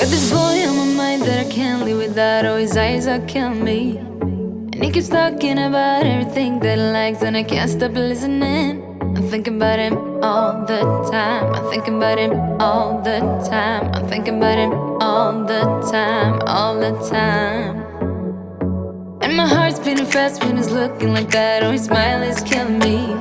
Got this boy on my mind that I can't live without. Oh, his eyes are killing me. And he keeps talking about everything that he likes, and I can't stop listening. I'm thinking about him all the time. I'm thinking about him all the time. I'm thinking about him all the time, all the time. And my heart's beating fast when he's looking like that. Oh, his smile is killing me.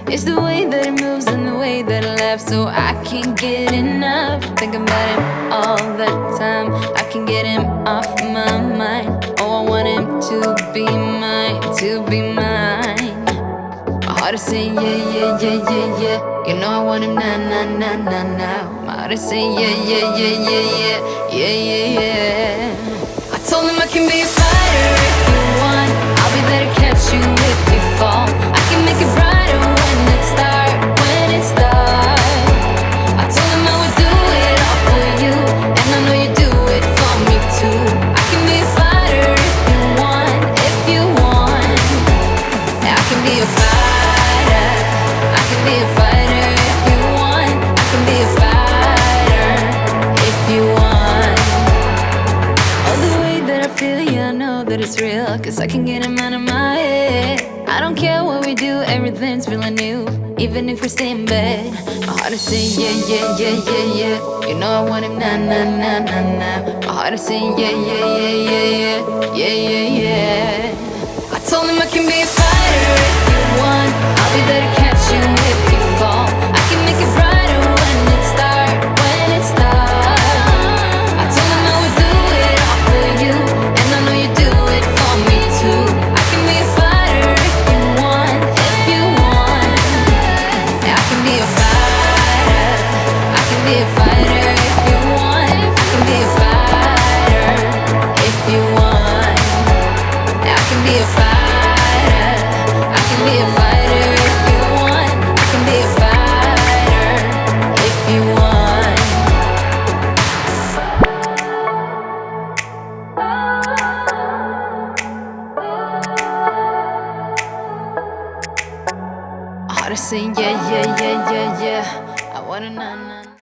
It's the way that he moves and the way that he laughs, so I can't get enough. I'm thinking about him all the time. I can't get him off my mind. Oh, I want him to be mine, to be mine. My heart is saying yeah, yeah, yeah, yeah, yeah. You know I want him now, now, now, now, now. My heart is saying yeah, yeah, yeah, yeah, yeah, yeah, yeah, yeah. I told him I can be a fighter if you want. I'll be there to catch you if you fall. I can make it brighter when it starts, when it starts. I told him I would do it all for you, and I know you do it for me too. I can be a fighter if you want, if you want. Yeah, I can be a fighter. I can be a fighter if you want. I can be a fighter if you want. All the way that I feel, yeah, I know that it's real, 'cause I can get him out of my head. I don't care what we do, everything's feeling new. Even if we stay in bed, my heart is saying yeah, yeah, yeah, yeah, yeah. You know I want him now, now, now, now, now. My heart is saying yeah, yeah, yeah, yeah, yeah, yeah, yeah, yeah. I told him I can be a fighter if you want. I'll be there to catch you if you fall. I can make it brighter when it starts, when it starts. I told him I would do it all for you, and I know you do it for me too. I can be a fighter if you want, if you want. Yeah, I can be a fighter. I can be a fighter if you want. I can be a fighter if you want. Yeah, I can be a fighter. I can be a fighter if you want. I can be a fighter if you want. My heart is saying yeah, yeah, yeah, yeah, yeah. I wanna know.